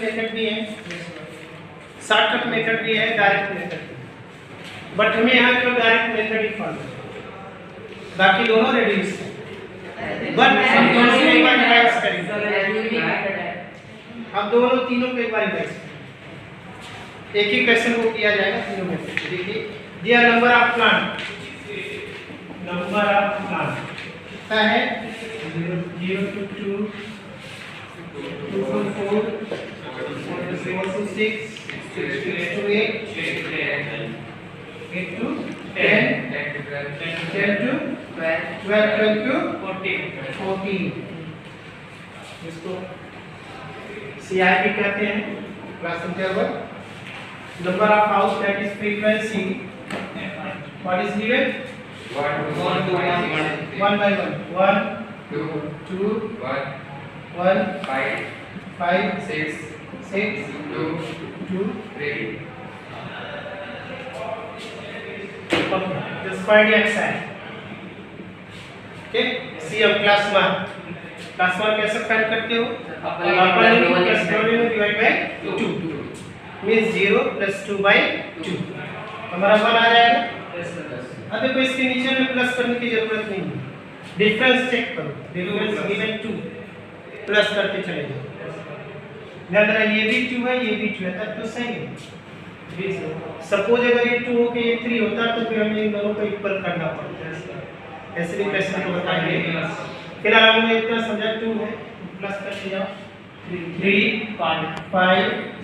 Method भी है, shortcut method भी है, डायरेक्ट मेथड भी। बट हमें यहाँ केवल डायरेक्ट मेथड ही फॉलो, बाकी दोनों रेड्यूस है। बट हम दोनों को एक बार रिवाइज करेंगे। अब दोनों तीनों को एक बार रिवाइज करेंगे, एक ही क्वेश्चन को किया जाएगा तीनों में से। देखिए दिया number of plant, number of plant कितना है 0 to 2 2 to 4 4 to 6 6 to 8 8 to 10 10 to 12 12 to 14 इसको CIP कहते हैं, class interval. Number of house that is frequency what is given 1 by 1 1 2 1 5 6 2 3 just find the xi। Okay see अब class 1 कैसे find करते हो? Upper limit plus lower limit divide by 2 means 0 plus 2 by 2 हमारा 1 आ जाएगा। अब देखो इसके नीचे में प्लस करने की जरूरत नहीं है, डिफरेंस चेक करो, डिफरेंस गिवन 2 प्लस करते चले जाओ। ध्यान रखना ये भी 2 है ये भी 2 है, तब तो सही है। सपोज अगर ये 2 हो के ये 3 होता तो फिर हमें इन दोनों को इक्वल करना पड़ता है, ऐसे भी क्वेश्चन को बताएंगे। फिलहाल हमने इतना समझा 2 है, प्लस करते जाओ 3 5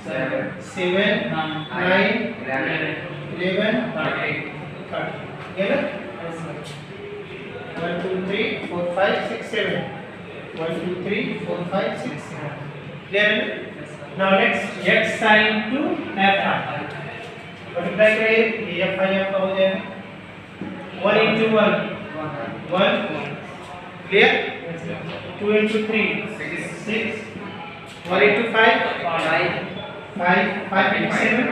7 9 11 30 ये ना 1 2 3 4 5 6 7 1 2 3 4 5 6 7 क्लियर है? Now next x sin to f i multiply करें ये f i आपका हो जाएगा 1 into 1 1 clear 2 into 3 6 1 into 5 5 into 7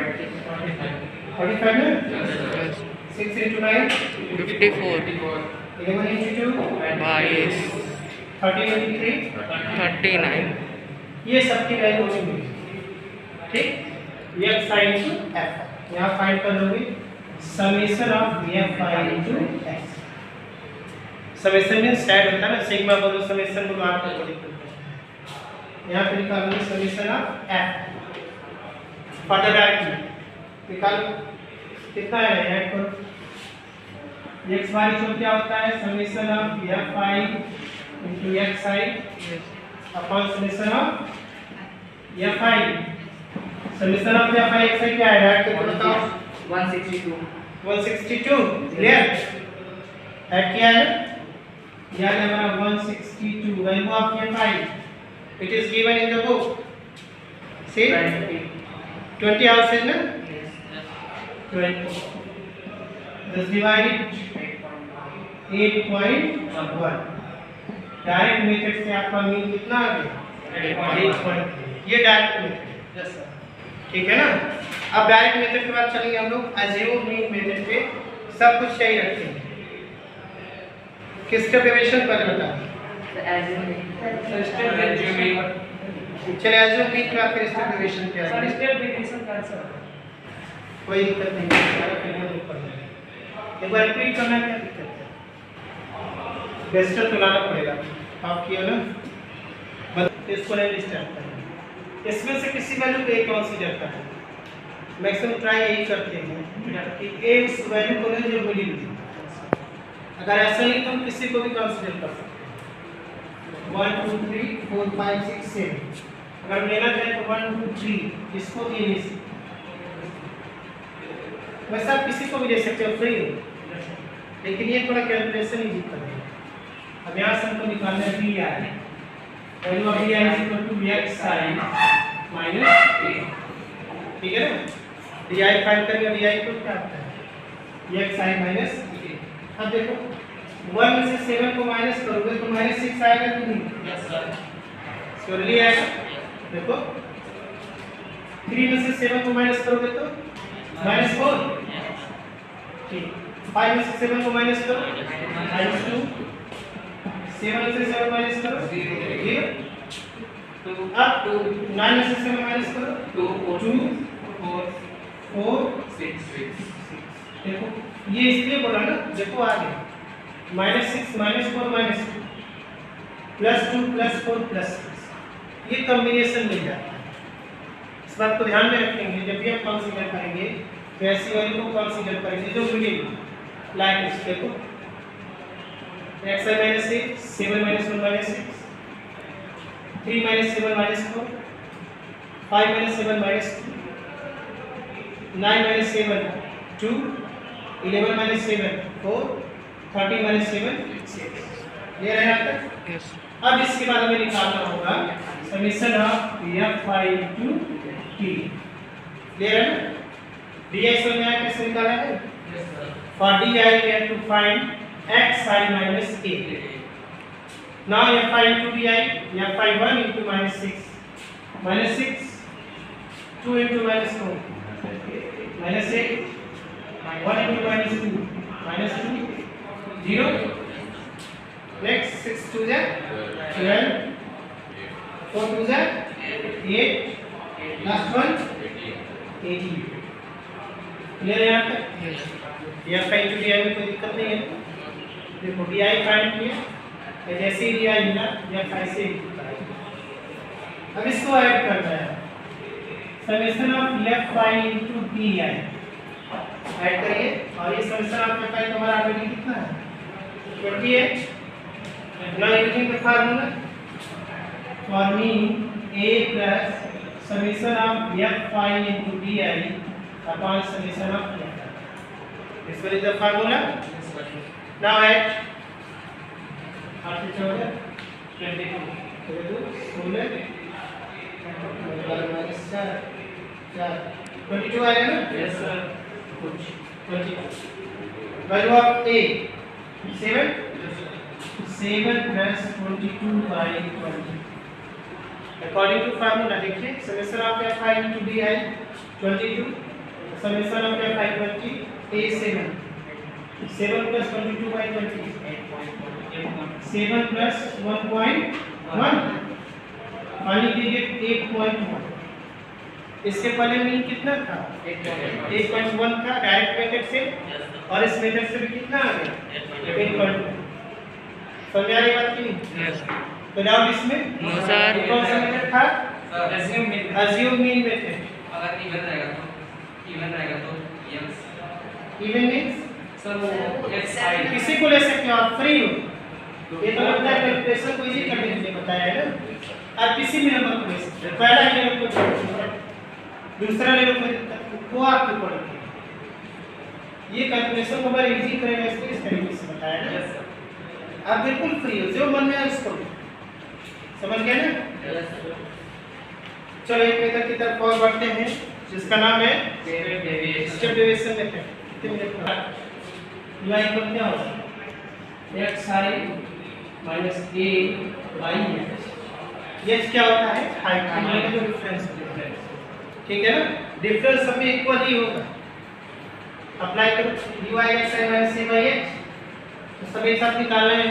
45 ना 6 into 9 54 11 into 2 22 13 into 3 39 ये सबकी वैल्यू होगी, ठीक। x sin to f यहाँ फाइंड कर लोगे summation of f i into x। Summation means add होता है ना, सिग्मा बोलो समेशन बोलो आपको बोल देते हैं। यहाँ पे निकालोगे summation of f for the direct निकालो कितना है ऐड करो। x y इक्वल क्या होता है summation of f i into x i upon summation of f i। Summation of f i x i क्या है ऐड करके बताओ 162 क्लियर ऐड किया है याद है हमारा 162 value of f i it is given in the book see 20 houses ना 20 just divide it 8.1 direct method से आपका मीन कितना आ गया 8.3 ये डायरेक्ट मेथड है, ठीक है ना। अब डायरेक्ट मेथड के बाद चलेंगे हम लोग अज्यूम मीन मेथड पे, सब कुछ सही रखेंगे। किसका डेरिवेशन पर बता चलिए अज्यूम मीन के बाद फिर इसका डेरिवेशन क्या है स्टेप डेरिवेशन का आंसर कोई दिक्कत नहीं है, सारा क्लियर ऊपर है। एक बार रिपीट करना क्या दिक्कत है, बेस्टर तो लाना पड़ेगा आप किया ना, बस इसको नहीं डिस्टर्ब करें। इसमें से किसी वैल्यू को एक कंसीडर करना, मैक्सिमम ट्राई यही करते हैं कि एक वैल्यू को ले जो मिडिल थी, अगर ऐसा नहीं तो हम किसी को भी कंसीडर कर सकते हैं 1 2 3 4 5 6 7 अगर लेना चाहे तो 1 2 3 इसको भी ले सकते, वैसे आप किसी को भी ले सकते हो फ्री हो, लेकिन ये थोड़ा कैलकुलेशन ही दिक्कत है। अब यहाँ से हमको निकालना है vi value of vi equal to x sin minus a, ठीक है ना। di फाइंड करेंगे di को क्या आता है x sin माइनस a। अब देखो 1 में से 7 को माइनस करोगे तो -6 आएगा कि नहीं? यस सर श्योरली आएगा। देखो 3 में से 7 को माइनस करोगे तो -4, ठीक। 5 में से 7 को माइनस करो -2 7 में से 7 माइनस करो 0 अब 9 में से 7 माइनस करो 2 4 देखो ये इसलिए बोला ना, देखो आगे -6 -4 -2 +2 +4 +6 ये कॉम्बिनेशन मिल जाता है। इस बात को ध्यान में रखेंगे जब भी हम कंसीडर करेंगे तो ऐसी वैल्यू को कंसीडर करेंगे जो मिलेगी। लाइक इस देखो x - 8 7 - 1 -6 3 - 7 -4 5 - 7 -2 9 - 7 2 11 - 7 4 13 - 7 6 ये रहा यहाँ तक। यस अब इसके बाद हमें निकालना होगा summation of f into t। Clear है ना? di समझ में आया कैसे निकाला है? For di we have to find xi minus a। Now fi into di fi 1 into -6 -6 2 into -4 -8 1 into -2 -2 0 next 6 2 is 12 4 2 is 8 last one 18। Clear है यहाँ तक? यस या फाइंड टू डी में कोई दिक्कत नहीं है। देखो डी आई फाइंड किया या जैसे ही डी आई मिला या फाइव से अब इसको ऐड करना है summation of left five into D I add करिए और ये समेशन ऑफ लेफ्ट फाइव हमारा ऑलरेडी कितना है 28। Now using the formula forming a plus summation of f phi into di upon summation of f। This one is the formula. Now add 8 14 22 16 minus 4 22 आएगा ना? Yes sir। 22 value of a 7 7 plus 22 by 20 according to formula। देखिए summation of f i into d i 22 summation of f i 20 a 7 plus 22 by 20 7 plus 1.1 पानी की जगह 8.1। इसके पहले mean कितना था 8.1 था डायरेक्ट मेथड से और इस मेथड से भी कितना आ गया 8.1। समझ आ रही बात की? यस तो डाउट इसमें? No sir. कौन सा मेथड था? Assume mean method. अगर इवन रहेगा तो यस इवन मींस सर वो एक्स साइड किसी को ले सकते हो आप फ्री हो। ये तो लगता है कैलकुलेशन को इजी करने के लिए बताया है ना। आप किसी भी नंबर को ले सकते हो। पहला ले लो कोई दूसरा ले लो कोई वो आपके ऊपर है। ये कैलकुलेशन को बड़ा इजी करेगा इसको इस तरीके से बताया है ना। आप बिल्कुल फ्री हो जो मन में आए उसको समझ गए ना। चलो एक मेथड की तरफ और बढ़ते हैं जिसका नाम है स्टेप डेविएशन मेथड। कितने मिनट का y इक्वल क्या होगा xi minus a by h। h क्या होता है हाइट का जो डिफरेंस ठीक है ना। डिफरेंस सब में इक्वल ही होगा। अप्लाई करो dy xi minus a by h तो सब एक साथ निकालना है।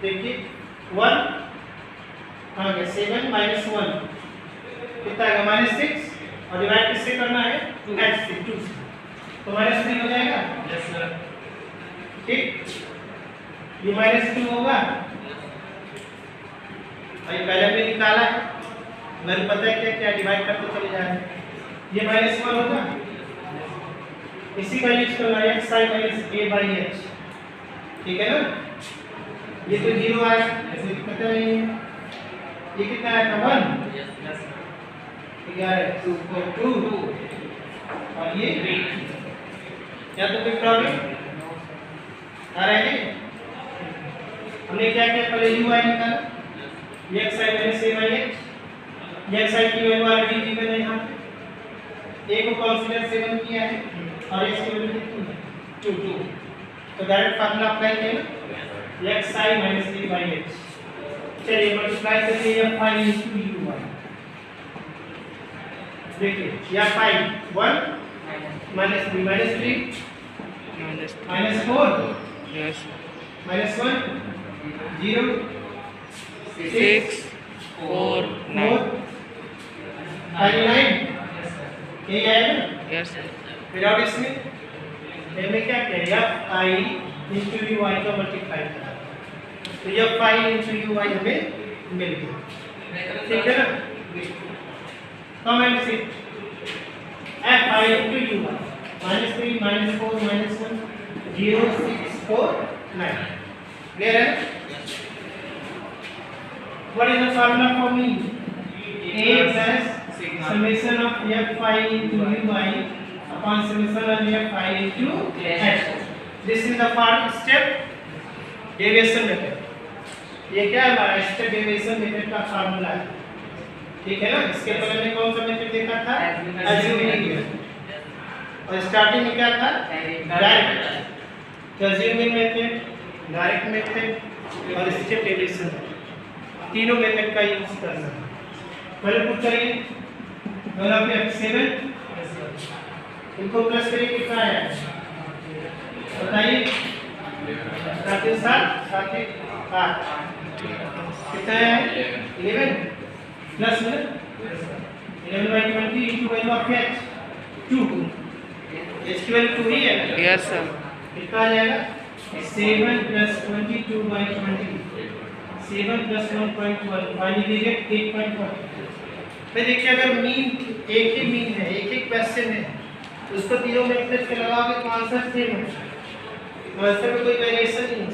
देखिए 1 आ गया 7 minus 1 कितना आएगा -6 और डिवाइड किससे करना है x से 2 से तो -3 हो जाएगा। यस सर ठीक ये -2 होगा भाई पहले भी निकाला है मैंने पता है क्या क्या डिवाइड करते चले जा रहे हैं। ये -1 होगा इसी का यूज करना है xi minus a by h ठीक है ना। ये तो 0 आया ऐसे दिक्कत नहीं है। ये कितना आया था 1 यस यस 11 2 और ये 3 या तो कोई प्रॉब्लम आ रहा है। हमने क्या किया पहले u i निकाला ये xi minus a by h ये xi की वैल्यू ऑलरेडी गिवन है यहाँ पे a को कंसीडर 7 किया है और इसकी वैल्यू कितनी है 2 तो डायरेक्ट फार्मूला अप्लाई किया ना xi minus a by h। चलिए मल्टीप्लाई करके f i into u i देखिए या 5 1 minus 3 minus 4 यस minus 1 0 6 4 9 39 यही आएगा ना यस सर विदाउट इसमें मैंने क्या किया एफ आई इंटू यू आई का मल्टीप्लाई करा तो एफ आई इंटू यू आई हमें मिल गया ठीक है ना कमेंट से F I into you I -3 -4 -1 0 6 4 9 clear है what is the formula for me a plus summation of fi into ui upon summation of fi into h this is the part step derivation method ये क्या है हमारा step derivation method का formula है ठीक है ना इसके पहले में कौन सा मेथड देखा था अज्यूमिंग और स्टार्टिंग में क्या था direct assuming method direct method और स्टेप डेरिवेशन तीनों मेथड का यूज करना है पहले पुट करिए पहला पे 7 इनको प्लस करिए कितना आया बताइए 7 कितना है 11 plus 11 by 20 into value of h 2 h की वैल्यू 2 ही है ना यस सर कितना आ जाएगा 7 plus 22 by 20 7 plus 1.1 फाइनली लीजिए 8.1 फिर देखिए अगर मीन एक ही मीन है एक ही क्वेश्चन है उसको तीनों मेथड से लगाओगे तो आंसर सेम है तो आंसर में कोई वेरिएशन नहीं है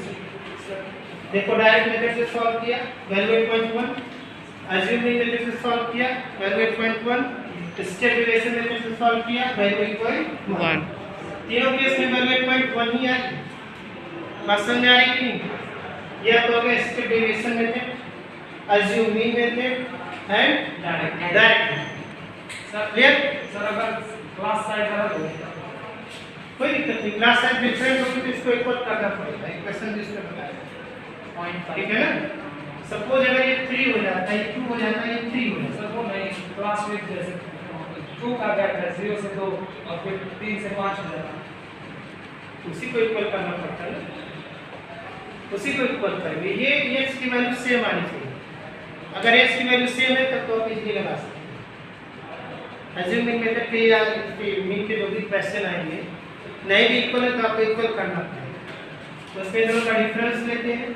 देखो डायरेक्ट मेथड से सॉल्व किया वैल्यू 8.1 अज्यूमिंग मेथड से सॉल्व किया वैल्यू 8.1 स्टेप डेरिवेशन मेथड से सॉल्व किया वैल्यू 8.1 तीनों केस में वैल्यू 8.1 ही आई बात समझ आ रही कि नहीं यह तो हो गया step derivation method assuming method and direct clear sir अगर क्लास साइड अलग हो कोई दिक्कत नहीं क्लास साइज डिफरेंट होगी तो इसको इक्वल करना पड़ेगा इक्वेशन जिसमें बताया 0.5 ठीक है ना सपोज अगर ये 3 हो जाता है 2 हो जाता है 3 हो जाता सर वो नहीं क्लास में जैसे 2 का गैप है 0 से 2 और फिर 3 से 5 हो जाता है उसी को इक्वल करना पड़ता है ना उसी को इक्वल करेंगे ये x की वैल्यू सेम आनी चाहिए अगर x की वैल्यू सेम है तब तो आप इजीली लगा सकते हैं अज्यूमिंग मेथड के या मीन के जो भी क्वेश्चन आएंगे नहीं भी इक्वल है तो आपको इक्वल करना पड़ेगा तो उसके दोनों का डिफरेंस लेते हैं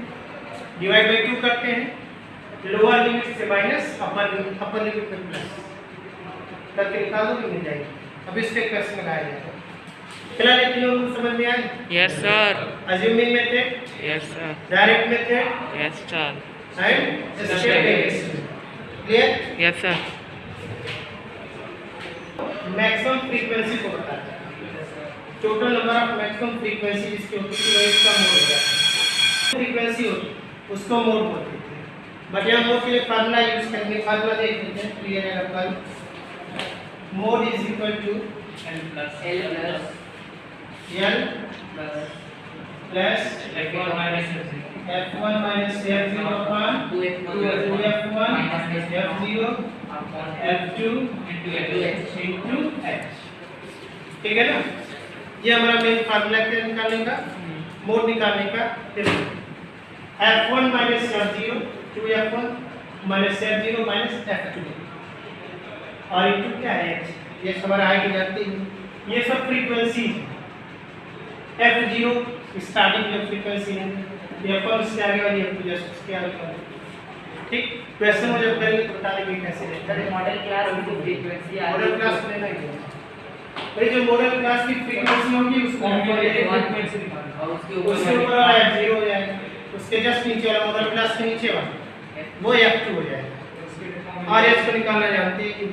डिवाइड बाय 2 करते हैं लोअर लिमिट से माइनस अपर लिमिट में प्लस करके निकाल दो मिल जाएगी अब इसके क्वेश्चन लगाया जाएगा फिलहाल ये तीनों रूल समझ में आए yes sir assuming method yes sir direct method yes sir and step derivation clear yes sir maximum frequency को बताता है total number of maximum frequency जिसकी होती है वो इसका मोड हो जाता है फ्रीक्वेंसी होती है उसको मोड बोलते हैं बट यहाँ मोड के लिए फार्मूला यूज करेंगे फार्मूला देख लेते हैं क्लियर है आपका mode is equal to L plus L plus F1 minus F1 minus F0 upon 2F1 F0 F2 into H ठीक है ना ये हमारा मेन फार्मूला है निकालने का मोड निकालने का F1 minus F0 2F1 minus F0 minus F2 और इनटू क्या है H ये हमारा आई जानते हैं ये सब फ्रीक्वेंसी है F0 स्टार्टिंग में फ्रीक्वेंसी है ये F1 से आगे वाली F2 जस्ट उसके आगे वाली ठीक क्वेश्चन में जब करेंगे तो बता देंगे कैसे देखते हैं मॉडल क्लास की फ्रीक्वेंसी मॉडल क्लास लेना ही है ये जो मॉडल क्लास की फ्रीक्वेंसी होगी उसको फ्रीक्वेंसी निकालना और उसके ऊपर F0 हो जाएगा उसके जस्ट नीचे वाला मॉडल क्लास के नीचे वाला वो F2 हो जाएगा और इसको निकालना जानते हैं कि